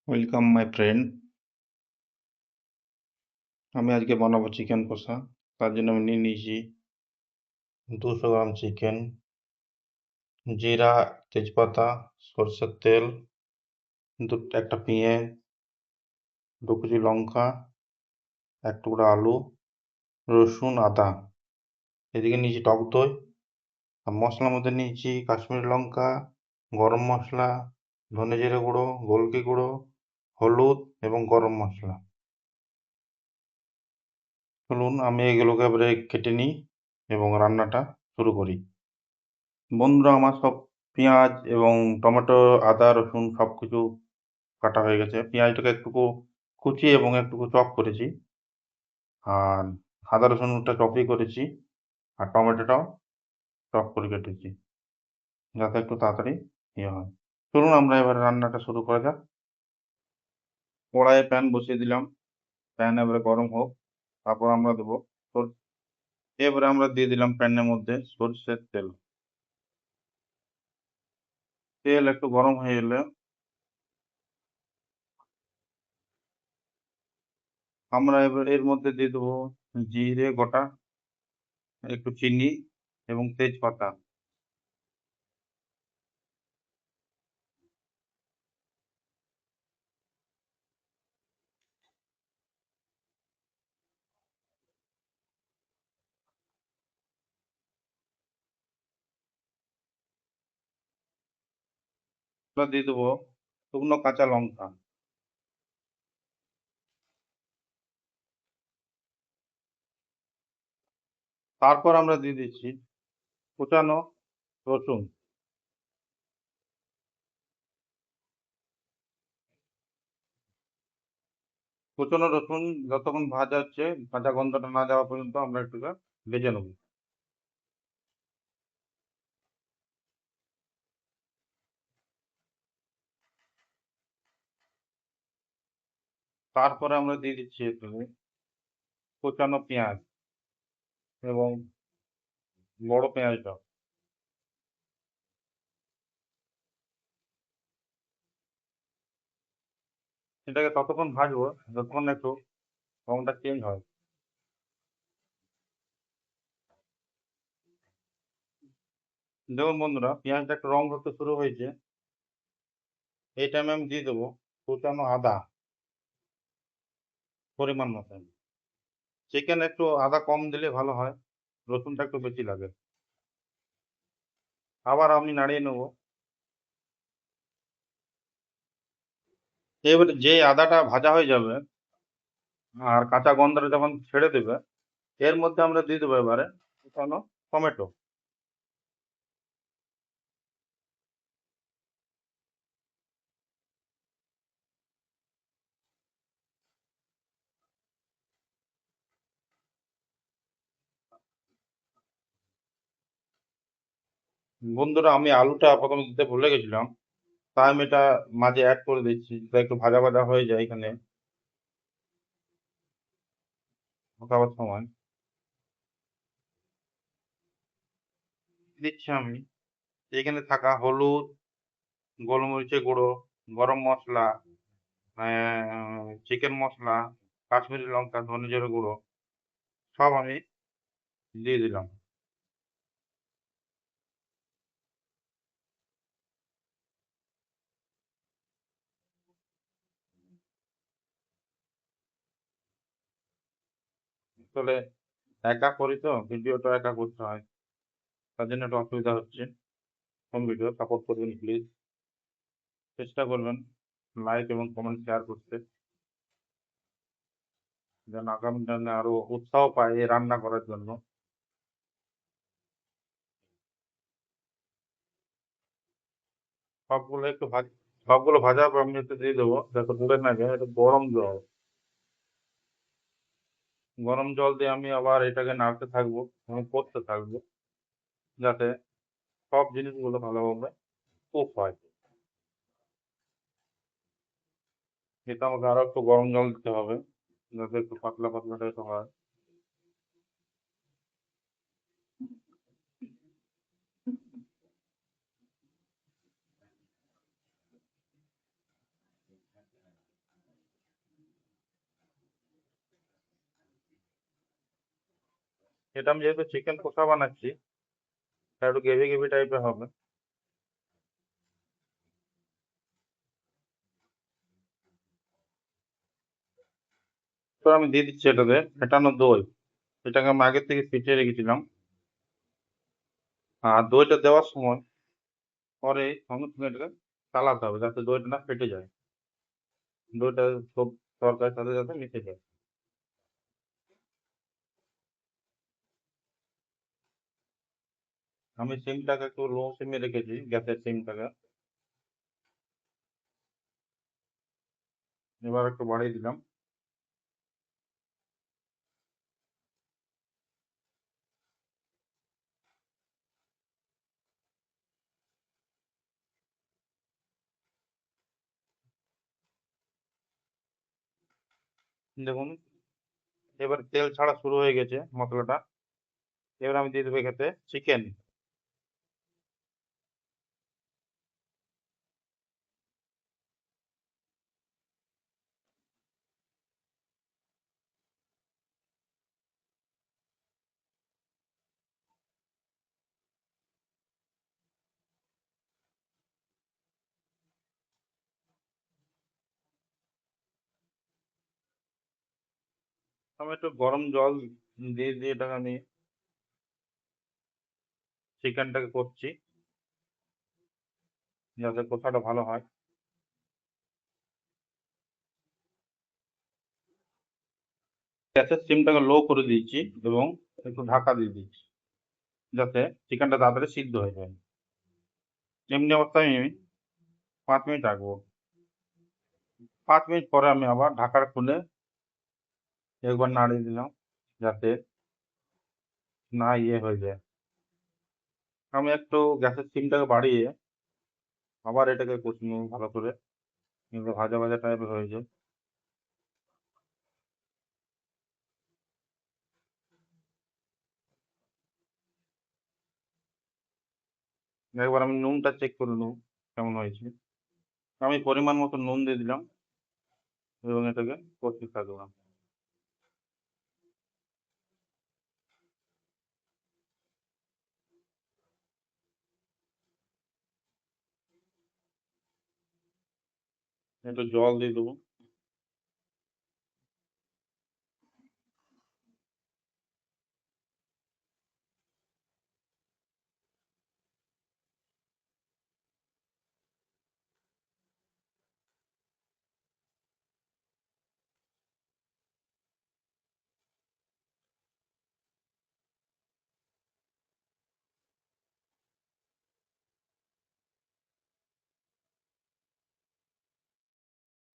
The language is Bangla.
Welcome my friend. আমি আজকে বানাবো চিকেন কষা। তার জন্য আমি নিয়ে নিয়েছি 200 গ্রাম চিকেন, জিরা, তেজপাতা, সরষের তেল, একটা পেঁয়াজ, 2 কুচি লঙ্কা, 1 টুকরা আলু, রসুন, আদা। এদিকে নিয়েছি টক দই। আর মশলার মধ্যে নিয়েছি কাশ্মীরি লঙ্কা, গরম মশলা, ধনে জিরে গুঁড়ো, গোলকি গুঁড়ো, হলুদ এবং গরম মশলা। চলুন আমি এগুলোকে এবারে কেটে নিই এবং রান্নাটা শুরু করি। বন্ধুরা, আমার সব পেঁয়াজ এবং টমেটো, আদা, রসুন সব কিছু কাটা হয়ে গেছে। পেঁয়াজটাকে একটুকু কুচি এবং একটুকু চপ করেছি, আর আদা রসুনটা চপই করেছি, আর টমেটোটাও চপ করে কেটেছি যাতে একটু তাড়াতাড়ি ইয়ে হয়। চলুন আমরা এবার রান্নাটা শুরু করা যাক। কড়াইয়ে প্যান বসিয়ে দিলাম। প্যান এবারে গরম হোক, তারপর আমরা দেবো এবারে আমরা দিয়ে দিলাম প্যানের মধ্যে সরষের তেল। তেল একটু গরম হয়ে এলে আমরা এবার এর মধ্যে দিয়ে দেবো জিরে গোটা, একটু চিনি এবং তেজপাতা। আমরা দিয়ে দেবো শুকনো কাঁচা লঙ্কা। তারপর আমরা দিয়ে দিচ্ছি কুচানো রসুন। কুচানো রসুন যতক্ষণ ভাজা হচ্ছে, কাঁচা গন্ধটা না যাওয়া পর্যন্ত আমরা একটু ভেজে নেব। তারপরে আমরা দিয়ে দিচ্ছি একটু কুচানো পেঁয়াজ এবং বড় পেঁয়াজটা। এটাকে ততক্ষণ ভাজবো যতক্ষণ একটু রংটা চেঞ্জ হয়। দেখুন বন্ধুরা, পেঁয়াজটা একটু রং ধরতে শুরু হয়েছে। এই টাইমে আমি দিয়ে দেবো কুচানো আদা পরিমাণ মতো। চিকেন একটু আদা কম দিলে ভালো হয়, রসুনটা একটু বেশি লাগে। আবার আমি নাড়িয়ে নেবো। এবারে যে আদাটা ভাজা হয়ে যাবে আর কাঁচা গন্ধটা যখন ছেড়ে দেবে, এর মধ্যে আমরা দিয়ে দেবো এবারে কুচানো টমেটো। বন্ধুরা, আমি আলুটা প্রথমে দিতে ভুলে গেছিলাম, তাই আমি এটা মাঝে অ্যাড করে দিচ্ছি যাতে একটু ভাজা ভাজা হয়ে যায়। এখানে ঢোকাবার সময় দিচ্ছি আমি এখানে থাকা হলুদ, গোলমরিচের গুঁড়ো, গরম মশলা, চিকেন মশলা, কাশ্মীরি লঙ্কা, ধনে জিরে গুঁড়ো সব আমি দিয়ে দিলাম। আসলে একা করি তো, ভিডিওটা একা করতে হয়, তার জন্য একটু অসুবিধা হচ্ছে। হোম ভিডিও সাপোর্ট করবেন প্লিজ। চেষ্টা করবেন লাইক এবং কমেন্ট শেয়ার করতে, যেন আগামী দিনে আরো উৎসাহ পায় এই রান্না করার জন্য। সবগুলো একটু সবগুলো ভাজার পর আমি একটু দিয়ে দেবো যাতে পুড়ে না যায়, একটু গরম জল। গরম জল দিয়ে আমি আবার এটাকে নাড়তে থাকবো এবং করতে থাকবো যাতে সব জিনিসগুলো ভালোভাবে কুক হয়। এটা আমাকে আরো একটু গরম জল দিতে হবে যাতে একটু পাতলা পাতলা টাইপের হয়। এটা আমি যেহেতু চিকেন কষা বানাচ্ছি, তাই একটু গ্রেভি গ্রেভি টাইপের হবে। তো আমি দিয়ে দিচ্ছি এটাতে ফেটানো দই। এটাকে আমি আগের থেকে ফিটিয়ে রেখেছিলাম। আর দইটা দেওয়ার সময় পরে সঙ্গে সঙ্গে এটাকে চালাতে হবে যাতে দইটা না ফেটে যায়। দইটা সব তরকারির সাথে যাতে মিশে যায়। আমি সিমটাকে একটু লো সিমে রেখেছি, গ্যাসের সিমটাকে। এবার একটু বাড়িয়ে দিলাম। দেখুন, এবার তেল ছাড়া শুরু হয়ে গেছে মশলাটা। এবার আমি দিয়ে দেবো এক্ষেত্রে চিকেন। আমি একটু গরম জল দিয়ে দিয়ে এটাকে আমি চিকেনটাকে করছি যাতে কষাটা ভালো হয়। গ্যাসের সিমটাকে লো করে দিয়েছি এবং একটু ঢাকা দিয়ে দিয়েছি যাতে চিকেনটা তাড়াতাড়ি সিদ্ধ হয়ে যায়। এমনি অবস্থায় আমি 5 মিনিট রাখবো। 5 মিনিট পরে আমি আবার ঢাকা খুলে একবার নাড়িয়ে দিলাম যাতে না ইয়ে হয়ে যায়। আমি একটু গ্যাসের সিমটাকে বাড়িয়ে আবার এটাকে কষি নেবো ভালো করে, কিন্তু ভাজা ভাজা টাইপের হয়ে যায়। একবার আমি নুনটা চেক করে নেবো কেমন হয়েছে। আমি পরিমাণ মতো নুন দিয়ে দিলাম এবং এটাকে কষতে থাকলাম। একটু জল দিয়ে দেবো।